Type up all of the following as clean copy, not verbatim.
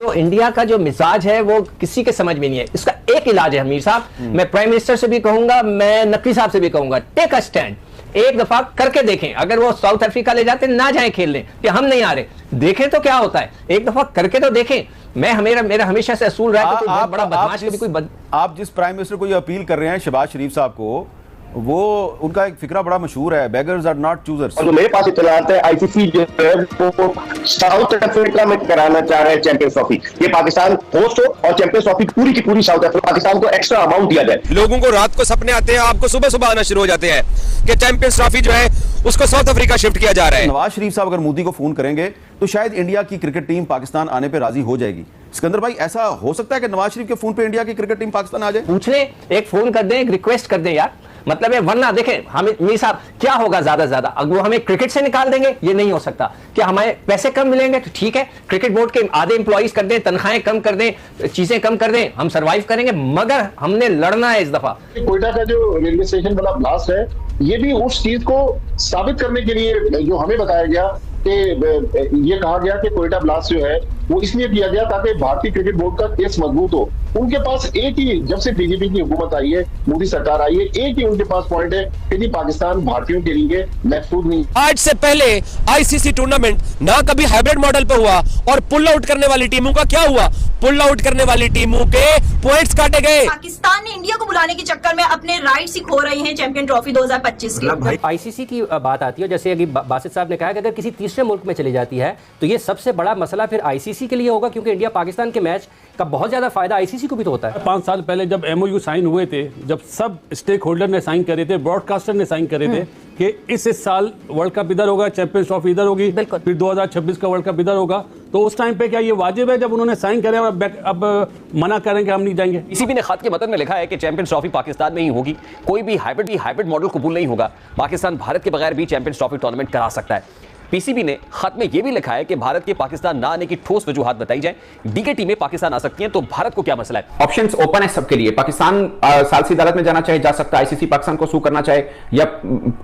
तो इंडिया का जो मिजाज है वो किसी के समझ में नहीं है। इसका एक इलाज है अमीर साहब, मैं प्राइम मिनिस्टर से भी कहूंगा, मैं नकवी साहब से भी कहूंगा, टेक अ स्टैंड, एक दफा करके देखें। अगर वो साउथ अफ्रीका ले जाते ना जाए खेलने कि हम नहीं आ रहे, देखें तो क्या होता है, एक दफा करके तो देखें। मेरा हमेशा से असूल रहा है कि बड़ा बदमाश कभी कोई आप जिस प्राइम मिनिस्टर को ये अपील कर रहे हैं शहबाज शरीफ साहब को, वो उनका एक फिक्रा बड़ा मशहूर है, बेगर्स आर नॉट चूजर्स। और जो मेरे पास इत्तलात है, आईसीसी जो है वो साउथ अफ्रीका में कराना चाह रहे हैं चैंपियंस ट्रॉफी। ये पाकिस्तान होस्ट हो और चैंपियंस ट्रॉफी पूरी की पूरी साउथ अफ्रीका, पाकिस्तान को एक्स्ट्रा अमाउंट दिया जाए। लोगों को रात को सपने आते हैं, आपको सुबह सुबह आना शुरू हो जाते हैं कि चैंपियंस ट्रॉफी जो है उसको साउथ अफ्रीका शिफ्ट किया जा रहा है। नवाज शरीफ साहब अगर मोदी को फोन करेंगे तो शायद इंडिया की क्रिकेट टीम पाकिस्तान आने पे राजी हो जाएगी। सिकंदर भाई, ऐसा हो सकता है कि नवाज शरीफ के फोन पे इंडिया की क्रिकेट टीम पाकिस्तान आ जाए? पूछ लें, एक फोन कर दें, एक रिक्वेस्ट कर दें यार, मतलब है। वरना देखें हमें मीर साहब क्या होगा, ज्यादा से ज्यादा अगर वो हमें क्रिकेट से निकाल देंगे, ये नहीं हो सकता। क्या हमारे पैसे कम मिलेंगे तो ठीक है, क्रिकेट बोर्ड के आधे एम्प्लॉइज कर दें, तनख्वाहें कम कर दें, चीजें कम कर दें, हम सर्वाइव करेंगे, मगर हमने लड़ना है इस दफा। कोयटा का जो रेलवे स्टेशन वाला ब्लास्ट है, ये भी उस चीज को साबित करने के लिए जो हमें बताया गया कि ये कहा गया कि कोयटा ब्लास्ट जो है वो इसलिए किया गया ताकि भारतीय क्रिकेट बोर्ड का केस मजबूत हो। उनके पास एक ही, जब से बीजेपी की हुकूमत आई है, मोदी सरकार आई है, एक ही उनके पास पॉइंट है कि जी पाकिस्तान भारतीयों के लिए महफूज नहीं। आज से पहले आईसीसी टूर्नामेंट ना कभी हाइब्रिड मॉडल पे हुआ, और पुल आउट करने वाली टीमों का क्या हुआ? पुल आउट करने वाली टीमों के पॉइंट्स काटे गए। पाकिस्तान ने इंडिया को बुलाने के चक्कर में अपने राइट्स ही खो रहे हैं चैंपियन ट्रॉफी 2025 की। आईसीसी की बात आती है, जैसे अभी बासित साहब ने कहा कि अगर किसी तीसरे मुल्क में चली जाती है तो ये सबसे बड़ा मसला फिर आईसीसी के लिए होगा, क्योंकि इंडिया पाकिस्तान के मैच का बहुत ज्यादा फायदा आईसीसी को भी तो होता है। 5 साल पहले जब एमओयू साइन हुए थे, जब सब स्टेक होल्डर ने साइन करे थे, ब्रॉडकास्टर ने साइन करे थे कि इस साल वर्ल्ड कप इधर होगा, चैंपियंस ट्रॉफी इधर होगी, फिर 2026 का वर्ल्ड कप इधर होगा, तो उस टाइम पे क्या ये वाजिब है जब उन्होंने साइन करे और अब मना करेंगे हम नहीं जाएंगे? पीसीबी ने खत के मतन में लिखा है कि चैंपियंस ट्रॉफी पाकिस्तान में ही होगी, कोई भी हाइब्रिड मॉडल कबूल नहीं होगा। पाकिस्तान भारत के बगैर भी चैंपियंस ट्रॉफी टूर्नामेंट करा सकता है। पीसीबी ने खत में यह भी लिखा है कि भारत के पाकिस्तान ना आने की ठोस वजूहात बताई जाए। डीके टीमें पाकिस्तान आ सकती हैं, तो भारत को क्या मसला है? ऑप्शंस ओपन है सबके लिए। पाकिस्तान सालसी अदालत में जाना चाहे जा सकता है, आईसीसी पाकिस्तान को सू करना चाहे या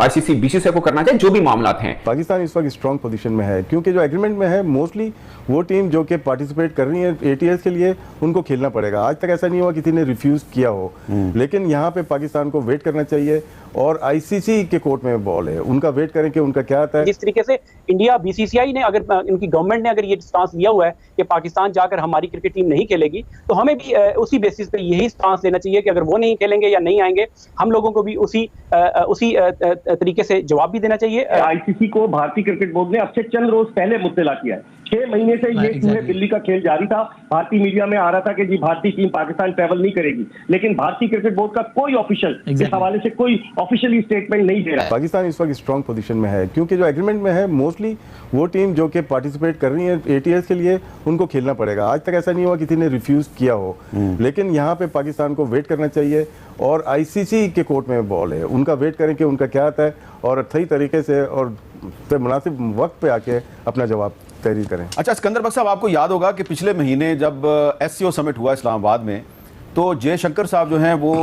आईसीसी बीसीसीआई को करना चाहे, जो भी मामला हैं। पाकिस्तान इस वक्त स्ट्रॉन्ग पोजीशन में है, क्योंकि जो एग्रीमेंट में है मोस्टली वो टीम जो कि पार्टिसिपेट कर रही है एटीएस के लिए, उनको खेलना पड़ेगा। आज तक ऐसा नहीं हुआ किसी ने रिफ्यूज किया हो, लेकिन यहाँ पे पाकिस्तान को वेट करना चाहिए और आईसीसी के कोर्ट में बॉल है, उनका वेट करें कि उनका क्या आता है। जिस तरीके से इंडिया बीसीसीआई ने, अगर इनकी गवर्नमेंट ने अगर ये स्टांस लिया हुआ है कि पाकिस्तान जाकर हमारी क्रिकेट टीम नहीं खेलेगी, तो हमें भी उसी बेसिस पे यही स्टांस लेना चाहिए कि अगर वो नहीं खेलेंगे या नहीं आएंगे, हम लोगों को भी उसी तरीके से जवाब भी देना चाहिए। आईसीसी को भारतीय क्रिकेट बोर्ड ने अब से चंद रोज पहले मुत्तला किया है। 6 महीने से ये चूहे बिल्ली का खेल जारी था। भारतीय मीडिया में आ रहा था कि जी भारतीय टीम पाकिस्तान ट्रैवल नहीं करेगी, लेकिन भारतीय क्रिकेट बोर्ड का कोई ऑफिशियल इस हवाले से कोई ऑफिशियली स्टेटमेंट नहीं दे रहा है। पाकिस्तान इस वक्त स्ट्रॉन्ग पोजीशन में है, क्योंकि जो एग्रीमेंट में है मोस्टली वो टीम जो कि पार्टिसिपेट कर रही है एटीएस के लिए, उनको खेलना पड़ेगा। आज तक ऐसा नहीं हुआ किसी ने रिफ्यूज किया हो, लेकिन यहाँ पे पाकिस्तान को वेट करना चाहिए और आईसीसी के कोर्ट में बॉल है, उनका वेट करें कि उनका क्या आता है और सही तरीके से और मुनासिब वक्त पे आके अपना जवाब तैयारी करें। अच्छा सिकंदर बख्श साहब, आपको याद होगा कि पिछले महीने जब एससीओ समिट हुआ इस्लामाबाद में, तो जयशंकर साहब जो हैं वो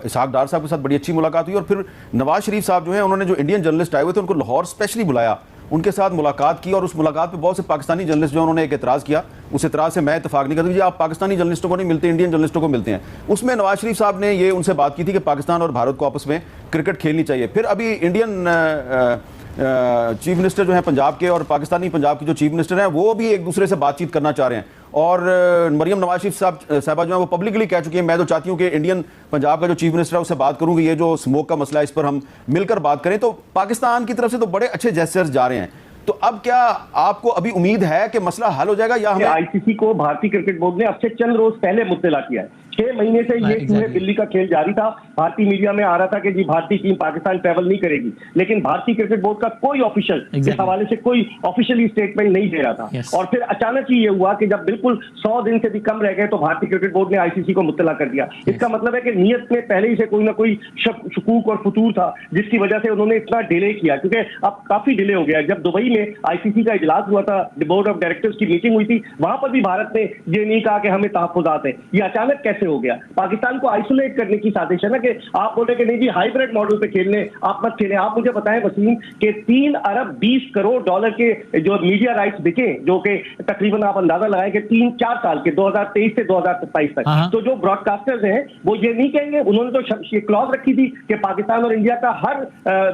इसहाक डार साहब के साथ बड़ी अच्छी मुलाकात हुई, और फिर नवाज शरीफ साहब जो हैं उन्होंने जो इंडियन जर्नलिस्ट आए हुए थे उनको लाहौर स्पेशली बुलाया, उनके साथ मुलाकात की, और उस मुलाकात में बहुत से पाकिस्तानी जर्नलिस्ट जो उन्होंने एक एतराज़ किया। उस एतराज़ से मैं इत्तेफाक नहीं करता कि आप पाकिस्तानी जर्नलिस्टों को नहीं मिलते, इंडियन जर्नलिस्टों को मिलते हैं। उसमें नवाज शरीफ साहब ने ये उनसे बात की थी कि पाकिस्तान और भारत को आपस में क्रिकेट खेलनी चाहिए। फिर अभी इंडियन चीफ मिनिस्टर जो हैं पंजाब के और पाकिस्तानी पंजाब के जो चीफ मिनिस्टर हैं वो भी एक दूसरे से बातचीत करना चाह रहे हैं, और मरियम नवाज शरीफ साहबा जो है वो पब्लिकली कह चुकी हैं, मैं तो चाहती हूँ कि इंडियन पंजाब का जो चीफ मिनिस्टर है उससे बात करूँ कि ये जो स्मोक का मसला है इस पर हम मिलकर बात करें। तो पाकिस्तान की तरफ से तो बड़े अच्छे जेस्चर्स जा रहे हैं, तो अब क्या आपको अभी उम्मीद है कि मसला हल हो जाएगा, या हमें? आईसीसी को भारतीय क्रिकेट बोर्ड ने अब से चंद रोज पहले मुत्तला किया है। 6 महीने से ये चूहे बिल्ली का खेल जारी था। भारतीय मीडिया में आ रहा था कि जी भारतीय टीम पाकिस्तान ट्रैवल नहीं करेगी, लेकिन भारतीय क्रिकेट बोर्ड का कोई ऑफिशियल इस हवाले से कोई ऑफिशियली स्टेटमेंट नहीं दे रहा था। और फिर अचानक ही ये हुआ कि जब बिल्कुल 100 दिन से भी कम रह गए तो भारतीय क्रिकेट बोर्ड ने आईसीसी को मुत्तला कर दिया। इसका मतलब है कि नीयत में पहले ही से कोई ना कोई शकूक और फतूर था, जिसकी वजह से उन्होंने इतना डिले किया, क्योंकि अब काफी डिले हो गया। जब दुबई में आईसीसी का इजलास हुआ था, बोर्ड ऑफ डायरेक्टर्स की मीटिंग हुई थी, वहां पर भी भारत ने ये नहीं कहा कि हमें तहफ्फुज़ात है। ये अचानक कैसे कैसे हो गया? पाकिस्तान को आइसोलेट करने की साजिश है ना, कि आप बोले कि नहीं जी हाइब्रिड मॉडल पे खेलने, आप मत खेलें। आप मुझे बताएं वसीम कि 3 अरब 20 करोड़ डॉलर के जो मीडिया राइट्स बिके, जो कि तकरीबन आप अंदाजा लगाएं कि 3-4 साल के 2023 से 2027 तक, तो जो ब्रॉडकास्टर्स हैं वो ये नहीं कहेंगे, उन्होंने तो ये क्लॉज रखी थी कि पाकिस्तान और इंडिया का हर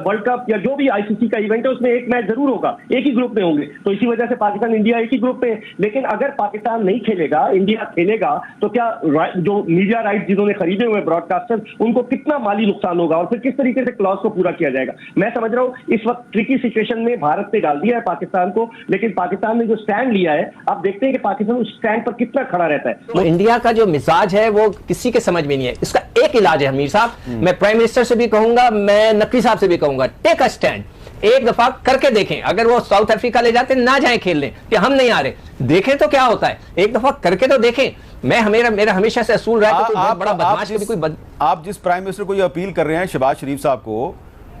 वर्ल्ड कप या जो भी आईसीसी का इवेंट है उसमें एक मैच जरूर होगा, एक ही ग्रुप में होंगे। तो इसी वजह से पाकिस्तान इंडिया एक ही ग्रुप में। लेकिन अगर पाकिस्तान नहीं खेलेगा, इंडिया खेलेगा, तो क्या जो मीडिया राइट जिन्होंने खरीदे हुए ब्रॉडकास्टर, उनको कितना माली नुकसान होगा और फिर किस तरीके से क्लॉज को पूरा किया जाएगा? मैं समझ रहा हूं इस वक्त ट्रिकी सिचुएशन में भारत ने डाल दिया है पाकिस्तान को, लेकिन पाकिस्तान ने जो स्टैंड लिया है, आप देखते हैं कि पाकिस्तान उस स्टैंड पर कितना खड़ा रहता है। तो इंडिया का जो मिजाज है वो किसी के समझ में नहीं है। इसका एक इलाज है अमीर साहब, मैं प्राइम मिनिस्टर से भी कहूंगा, मैं नकवी साहब से भी कहूंगा, टेक अ स्टैंड, एक दफा करके देखें। अगर वो साउथ अफ्रीका ले जाते ना जाए खेलने कि हम नहीं आ रहे, देखें तो क्या होता है, एक दफा करके तो देखें। मैं मेरा हमेशा से असूल रहा है, तो बड़ा बदमाश कभी कोई आप जिस प्राइम मिनिस्टर को ये अपील कर रहे हैं शहबाज शरीफ साहब को,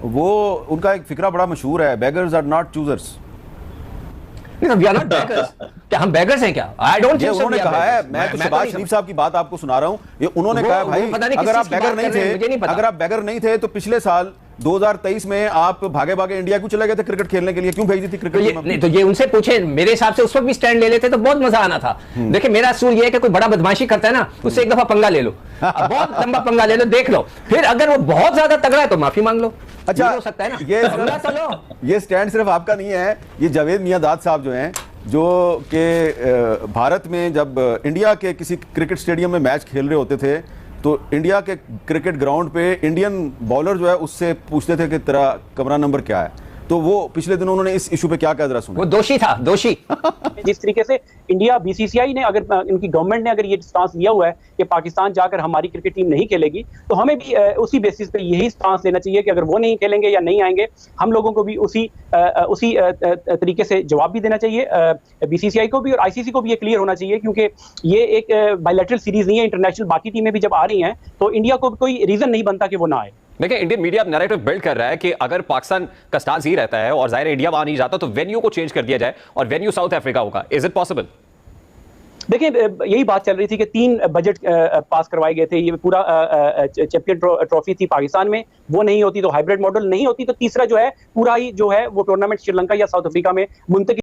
वो उनका एक फिक्रा बड़ा मशहूर है, beggars are not choosers. We are not beggars. क्या हम बेगर्स हैं क्या? I don't think so. उन्होंने कहा है, मैं तो शहबाज शरीफ साहब की बात आपको सुना रहा हूं, ये उन्होंने कहा भाई अगर आप बेगर नहीं थे तो पिछले साल 2023 में आप भागे भागे इंडिया क्यों चले गए थे क्रिकेट खेलने के लिए? क्यों भेजी थी क्रिकेट? नहीं तो ये उनसे पूछे, मेरे हिसाब से उस वक्त भी स्टैंड ले लेते तो बहुत मजा आना था। देखिए मेरा असूल ये है कि कोई बड़ा बदमाशी करता है ना, उससे एक दफा पंगा ले लो, बहुत लंबा पंगा ले लो, देख लो, फिर अगर वो बहुत ज्यादा तगड़ा है तो माफी मांग लो। अच्छा हो सकता है ना, ये स्टैंड सिर्फ आपका नहीं है, ये जावेद मियांदाद साहब जो हैं, जो कि भारत में जब इंडिया के किसी क्रिकेट स्टेडियम में मैच खेल रहे होते थे तो इंडिया के क्रिकेट ग्राउंड पे इंडियन बॉलर जो है उससे पूछते थे कि तेरा कमरा नंबर क्या है, तो वो पिछले दिनों उन्होंने इस इशू पे क्या कहा जरा सुनो। वो दोषी था, दोषी। जिस तरीके से इंडिया बीसीसीआई ने, अगर इनकी गवर्नमेंट ने अगर ये स्टांस लिया हुआ है कि पाकिस्तान जाकर हमारी क्रिकेट टीम नहीं खेलेगी, तो हमें भी उसी बेसिस पे यही स्टांस लेना चाहिए कि अगर वो नहीं खेलेंगे या नहीं आएंगे, हम लोगों को भी उसी तरीके से जवाब भी देना चाहिए। बीसीसीआई को भी और आईसीसी को भी ये क्लियर होना चाहिए, क्योंकि ये एक बायलैटरल सीरीज नहीं है, इंटरनेशनल बाकी टीमें भी जब आ रही हैं तो इंडिया को कोई रीजन नहीं बनता कि वो ना आए। देखिए इंडियन मीडिया नैरेटिव बिल्ड कर रहा है कि अगर पाकिस्तान का स्टांस ही रहता है और जाहिर इंडिया वहां नहीं जाता तो वेन्यू को चेंज कर दिया जाए और वेन्यू साउथ अफ्रीका होगा। Is it possible? देखिए यही बात चल रही थी कि 3 बजट पास करवाए गए थे, ये पूरा चैंपियन ट्रॉफी थी पाकिस्तान में, वो नहीं होती तो हाइब्रिड मॉडल नहीं होती, तो तीसरा जो है पूरा ही जो है वो टूर्नामेंट श्रीलंका या साउथ अफ्रीका में मुंतकिल